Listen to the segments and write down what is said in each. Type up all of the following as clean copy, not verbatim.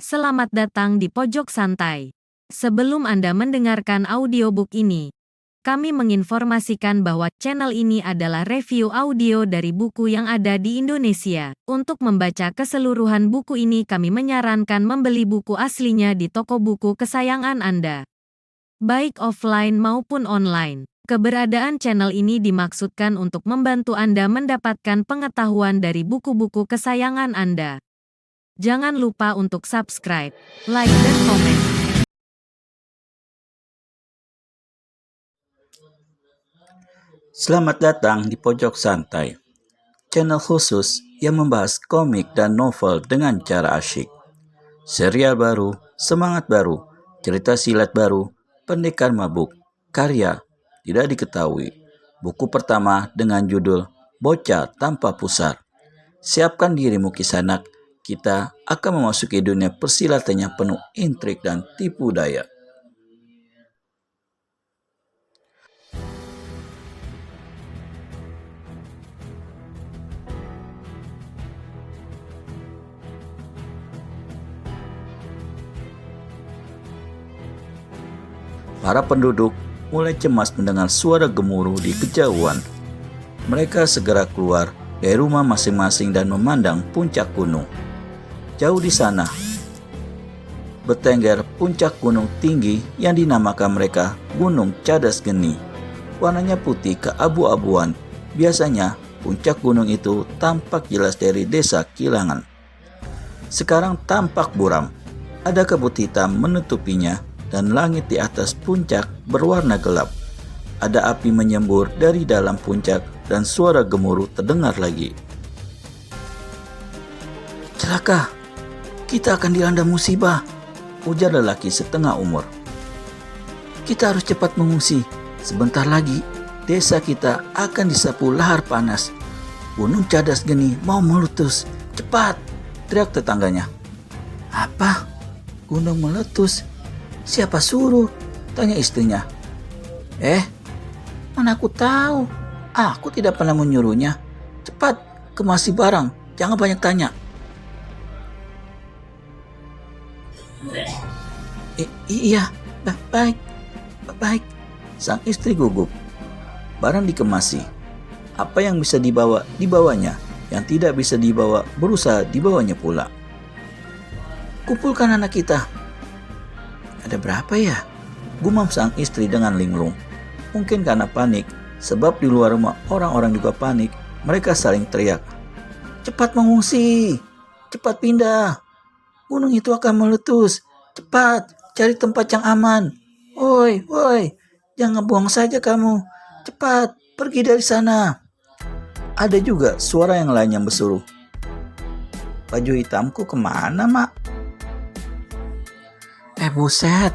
Selamat datang di Pojok Santai. Sebelum Anda mendengarkan audiobook ini, kami menginformasikan bahwa channel ini adalah review audio dari buku yang ada di Indonesia. Untuk membaca keseluruhan buku ini, kami menyarankan membeli buku aslinya di toko buku kesayangan Anda, baik offline maupun online. Keberadaan channel ini dimaksudkan untuk membantu Anda mendapatkan pengetahuan dari buku-buku kesayangan Anda. Jangan lupa untuk subscribe, like, dan komen. Selamat datang di Pojok Santai, channel khusus yang membahas komik dan novel dengan cara asyik. Serial baru, semangat baru, cerita silat baru, pendekar mabuk, karya tidak diketahui. Buku pertama dengan judul Bocah Tanpa Pusar. Siapkan dirimu kisanak, kita akan memasuki dunia persilatan yang penuh intrik dan tipu daya. Para penduduk mulai cemas mendengar suara gemuruh di kejauhan. Mereka segera keluar dari rumah masing-masing dan memandang puncak gunung. Jauh di sana, bertengger puncak gunung tinggi yang dinamakan mereka Gunung Cadas Geni. Warnanya putih keabu-abuan. Biasanya puncak gunung itu tampak jelas dari desa Kilangan. Sekarang tampak buram. Ada kabut hitam menutupinya dan langit di atas puncak berwarna gelap. Ada api menyembur dari dalam puncak dan suara gemuruh terdengar lagi. Celaka! Kita akan dilanda musibah, ujar lelaki setengah umur. Kita harus cepat mengungsi. Sebentar lagi, desa kita akan disapu lahar panas. Gunung Cadas Geni mau meletus. Cepat! Teriak tetangganya. Apa? Gunung meletus? Siapa suruh? Tanya istrinya. Mana aku tahu? Aku tidak pernah menyuruhnya. Cepat, kemasi barang. Jangan banyak tanya. Iya, baik. Sang istri gugup. Barang dikemasi. Apa yang bisa dibawa, dibawanya. Yang tidak bisa dibawa, berusaha dibawanya pula. Kumpulkan anak kita. Ada berapa ya? Gumam sang istri dengan linglung. Mungkin karena panik, sebab di luar rumah orang-orang juga panik. Mereka saling teriak. Cepat mengungsi, cepat pindah. Gunung itu akan meletus. Cepat, cari tempat yang aman. Woi, jangan buang saja kamu. Cepat, pergi dari sana. Ada juga suara yang lain yang berseru. Baju hitamku kemana, Mak? Buset,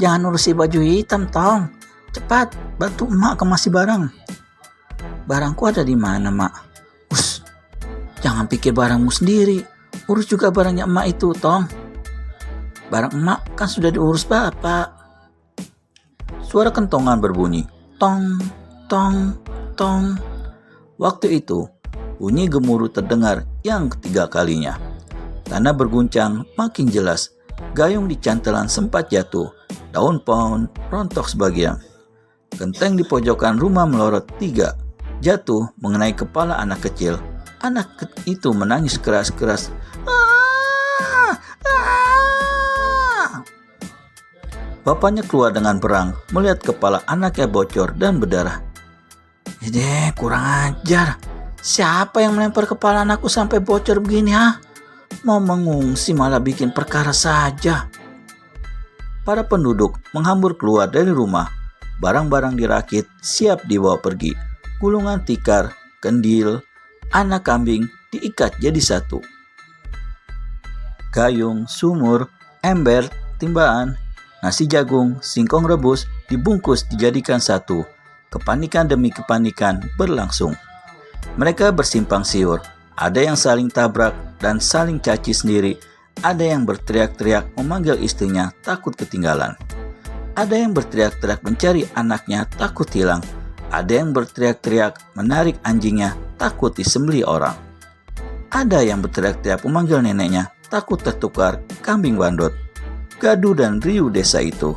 jangan urusi baju hitam, Tong. Cepat, bantu emak kemasi barang. Barangku ada di mana, Mak? Jangan pikir barangmu sendiri. Urus juga barangnya emak itu, Tong. Barang emak kan sudah diurus bapak. Suara kentongan berbunyi. Tong, tong, tong. Waktu itu, bunyi gemuruh terdengar yang ketiga kalinya. Tanah berguncang makin jelas. Gayung di cantelan sempat jatuh. Daun pohon rontok sebagian. Genteng di pojokan rumah melorot 3. Jatuh mengenai kepala anak kecil. Anak itu menangis keras-keras. Bapaknya keluar dengan perang melihat kepala anaknya bocor dan berdarah. Kurang ajar. Siapa yang melempar kepala anakku sampai bocor begini, ha? Mau mengungsi malah bikin perkara saja. Para penduduk menghambur keluar dari rumah. Barang-barang dirakit siap dibawa pergi. Gulungan tikar, kendil, anak kambing diikat jadi satu. Gayung, sumur, ember, timbaan, nasi jagung, singkong rebus dibungkus dijadikan satu. Kepanikan demi kepanikan berlangsung. Mereka bersimpang siur. Ada yang saling tabrak dan saling caci sendiri. Ada yang berteriak-teriak memanggil istrinya takut ketinggalan. Ada yang berteriak-teriak mencari anaknya takut hilang. Ada yang berteriak-teriak menarik anjingnya takut disembelih orang. Ada yang berteriak-teriak memanggil neneknya takut tertukar kambing bandot. Gaduh dan riuh desa itu.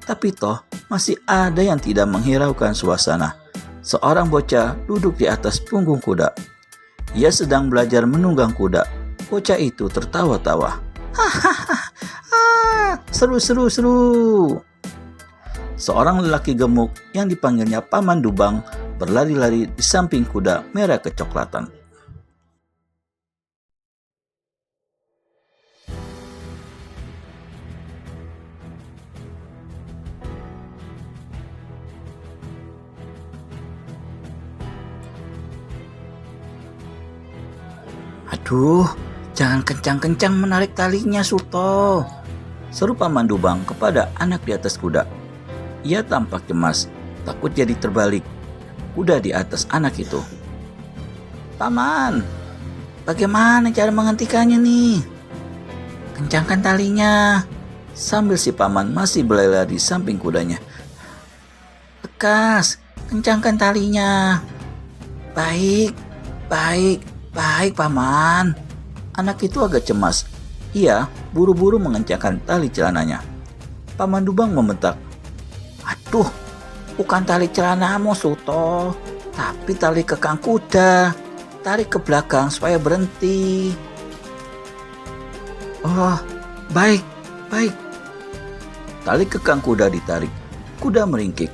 Tapi toh masih ada yang tidak menghiraukan suasana. Seorang bocah duduk di atas punggung kuda. Ia sedang belajar menunggang kuda. Bocah itu tertawa-tawa. Hahaha, seru. Seorang lelaki gemuk yang dipanggilnya Paman Dubang berlari-lari di samping kuda merah kecoklatan. Aduh, jangan kencang-kencang menarik talinya, Suto, seru Paman Dubang kepada anak di atas kuda. Ia tampak cemas, takut jadi terbalik kuda di atas anak itu. Paman, bagaimana cara menghentikannya nih? Kencangkan talinya, sambil si Paman masih berlari di samping kudanya. Lekas, kencangkan talinya. Baik, Paman. Anak itu agak cemas. Ia buru-buru mengencangkan tali celananya. Paman Dubang membentak. Aduh, bukan tali celanamu, Suto, tapi tali kekang kuda. Tarik ke belakang supaya berhenti. Oh, baik. Tali kekang kuda ditarik. Kuda meringkik.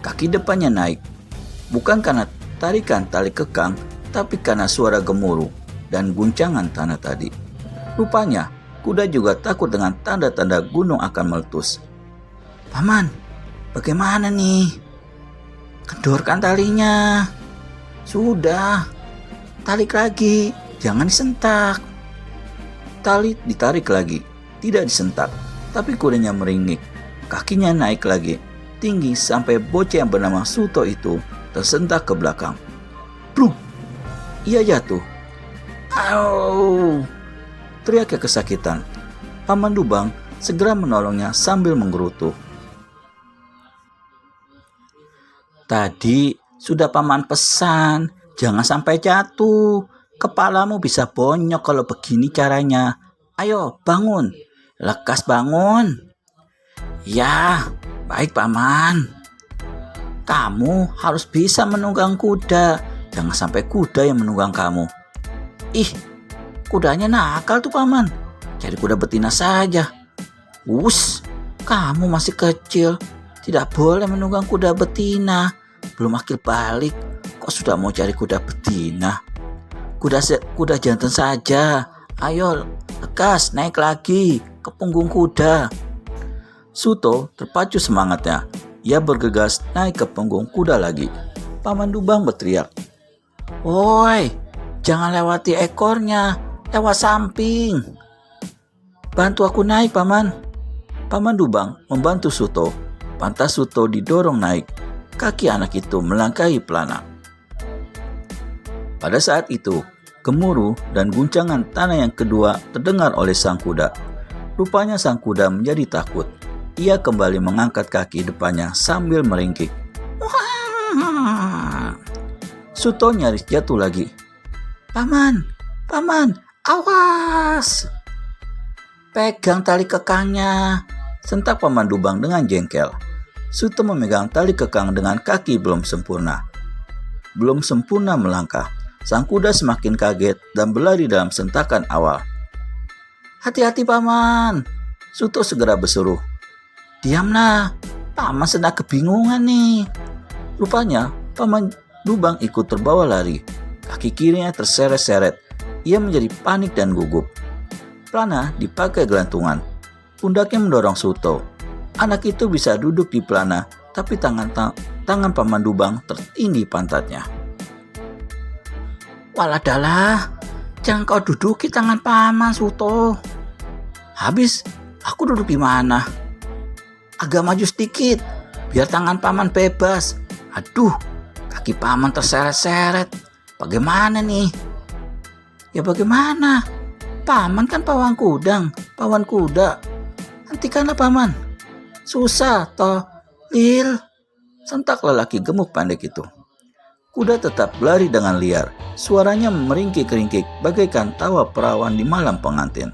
Kaki depannya naik. Bukan karena tarikan tali kekang, tapi karena suara gemuruh dan guncangan tanah tadi. Rupanya, kuda juga takut dengan tanda-tanda gunung akan meletus. Paman, bagaimana nih? Kendorkan talinya. Sudah, tarik lagi, jangan disentak. Tali ditarik lagi, tidak disentak, tapi kudanya meringik. Kakinya naik lagi, tinggi sampai bocah yang bernama Suto itu tersentak ke belakang. Pluk! Ia jatuh. Au! Teriaknya kesakitan. Paman Dubang segera menolongnya sambil menggerutu. Tadi sudah Paman pesan, jangan sampai jatuh. Kepalamu bisa bonyok kalau begini caranya. Ayo bangun, lekas bangun. Ya, baik Paman. Kamu harus bisa menunggang kuda. Jangan sampai kuda yang menunggang kamu. Ih, kudanya nakal tuh Paman. Cari kuda betina saja. Kamu masih kecil. Tidak boleh menunggang kuda betina. Belum akil balik. Kok sudah mau cari kuda betina? Kuda jantan saja. Ayo, lekas naik lagi ke punggung kuda. Suto terpacu semangatnya. Ia bergegas naik ke punggung kuda lagi. Paman Dubang berteriak. Woi, jangan lewati ekornya, lewat samping. Bantu aku naik, Paman. Paman Dubang membantu Suto. Pantas Suto didorong naik. Kaki anak itu melangkahi pelana. Pada saat itu, gemuruh dan guncangan tanah yang kedua terdengar oleh sang kuda. Rupanya sang kuda menjadi takut. Ia kembali mengangkat kaki depannya sambil meringkik. Suto nyaris jatuh lagi. Paman, awas! Pegang tali kekangnya, sentak Paman Dubang dengan jengkel. Suto memegang tali kekang dengan kaki belum sempurna. Belum sempurna melangkah, sang kuda semakin kaget dan berlari dalam sentakan awal. Hati-hati Paman! Suto segera berseru. Diamlah, Paman sedang kebingungan nih. Rupanya Paman Dubang ikut terbawa lari. Kaki kirinya terseret-seret. Ia menjadi panik dan gugup. Pelana dipakai gelantungan. Pundaknya mendorong Suto. Anak itu bisa duduk di pelana, tapi tangan Paman Dubang tertindih pantatnya. Waladalah, jangan kau duduki tangan Paman Suto. Habis, aku duduk di mana? Agak maju sedikit, biar tangan Paman bebas. Aduh, kaki Paman terseret-seret. Bagaimana nih? Ya bagaimana? Paman kan pawan kuda. Hentikanlah Paman. Susah toh, Lil. Sentak lelaki gemuk pendek itu. Kuda tetap berlari dengan liar. Suaranya meringkik-ringkik bagaikan tawa perawan di malam pengantin.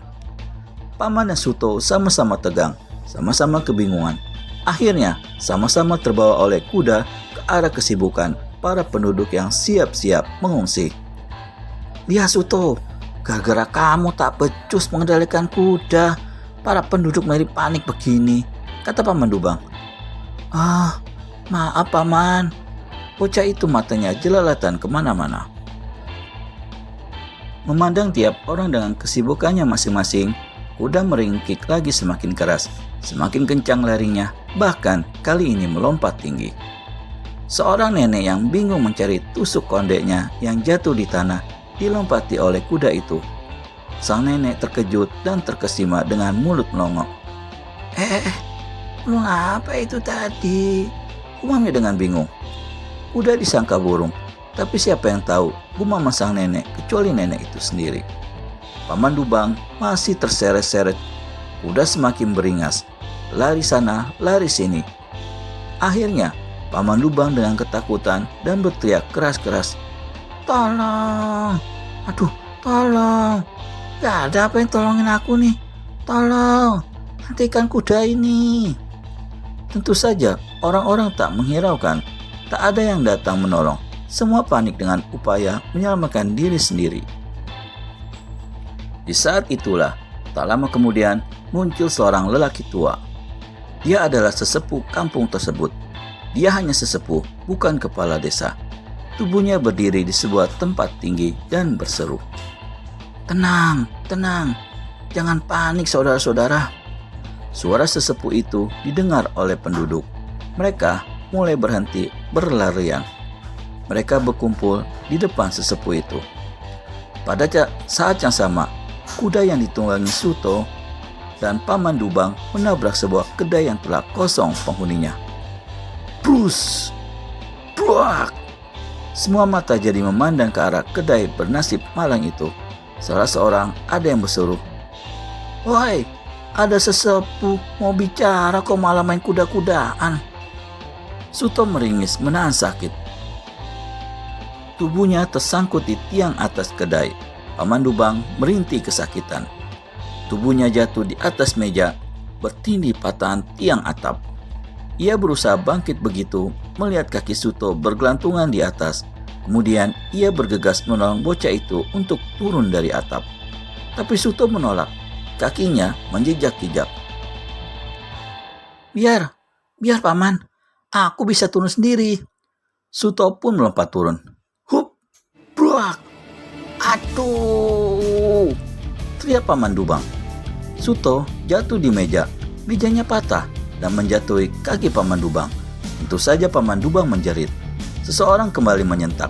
Paman dan Suto sama-sama tegang, sama-sama kebingungan. Akhirnya, sama-sama terbawa oleh kuda ke arah kesibukan para penduduk yang siap-siap mengungsi. Lihat Suto, gara-gara kamu tak becus mengendalikan kuda, para penduduk menjadi panik begini, kata Paman Dubang. Ah, maaf Paman. Bocah itu matanya jelalatan kemana-mana. Memandang tiap orang dengan kesibukannya masing-masing, kuda meringkik lagi semakin keras, semakin kencang larinya, bahkan kali ini melompat tinggi. Seorang nenek yang bingung mencari tusuk kondeknya yang jatuh di tanah dilompati oleh kuda itu. Sang nenek terkejut dan terkesima dengan mulut melongo. Lu apa itu tadi? Umamnya dengan bingung. Kuda disangka burung, tapi siapa yang tahu gumam sang nenek kecuali nenek itu sendiri. Paman Dubang masih terseret-seret. Kuda semakin beringas, lari sana, lari sini. Akhirnya, Paman Dubang dengan ketakutan dan berteriak keras-keras. Tolong! Aduh, tolong! Gak ada apa yang tolongin aku nih. Tolong! Hentikan kuda ini! Tentu saja, orang-orang tak menghiraukan. Tak ada yang datang menolong. Semua panik dengan upaya menyelamatkan diri sendiri. Di saat itulah, tak lama kemudian muncul seorang lelaki tua. Dia adalah sesepuh kampung tersebut. Dia hanya sesepuh, bukan kepala desa. Tubuhnya berdiri di sebuah tempat tinggi dan berseru. Tenang, tenang. Jangan panik saudara-saudara. Suara sesepuh itu didengar oleh penduduk. Mereka mulai berhenti berlarian. Mereka berkumpul di depan sesepuh itu. Pada saat yang sama, kuda yang ditunggangi Suto dan Paman Dubang menabrak sebuah kedai yang telah kosong penghuninya. Brus! Bruak! Semua mata jadi memandang ke arah kedai bernasib malang itu. Salah seorang ada yang berseru, "Woi, ada sesepuh mau bicara kok malah main kuda-kudaan." Suto meringis menahan sakit. Tubuhnya tersangkut di tiang atas kedai. Paman Dubang merintih kesakitan. Tubuhnya jatuh di atas meja, bertindih patahan tiang atap. Ia berusaha bangkit begitu melihat kaki Suto bergelantungan di atas. Kemudian ia bergegas menolong bocah itu untuk turun dari atap. Tapi Suto menolak. Kakinya menjejak-jejak. Biar Paman. Aku bisa turun sendiri. Suto pun melompat turun. Hup! Bruak! Aduh! Teriak Paman Dubang. Suto jatuh di meja. Mejanya patah dan menjatuhi kaki Paman Dubang. Tentu saja Paman Dubang menjerit. Seseorang kembali menyentak.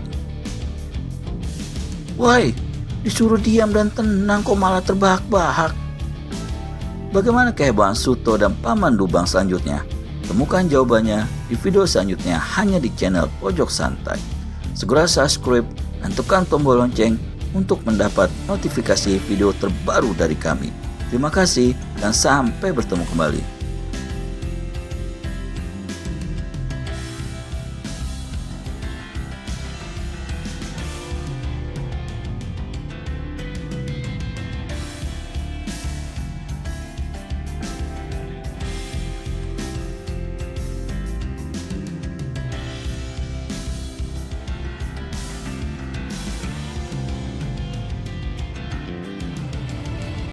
Woi, disuruh diam dan tenang kok malah terbahak-bahak. Bagaimana kehebatan Suto dan Paman Dubang selanjutnya? Temukan jawabannya di video selanjutnya hanya di channel Pojok Santai. Segera subscribe dan tekan tombol lonceng untuk mendapat notifikasi video terbaru dari kami. Terima kasih dan sampai bertemu kembali.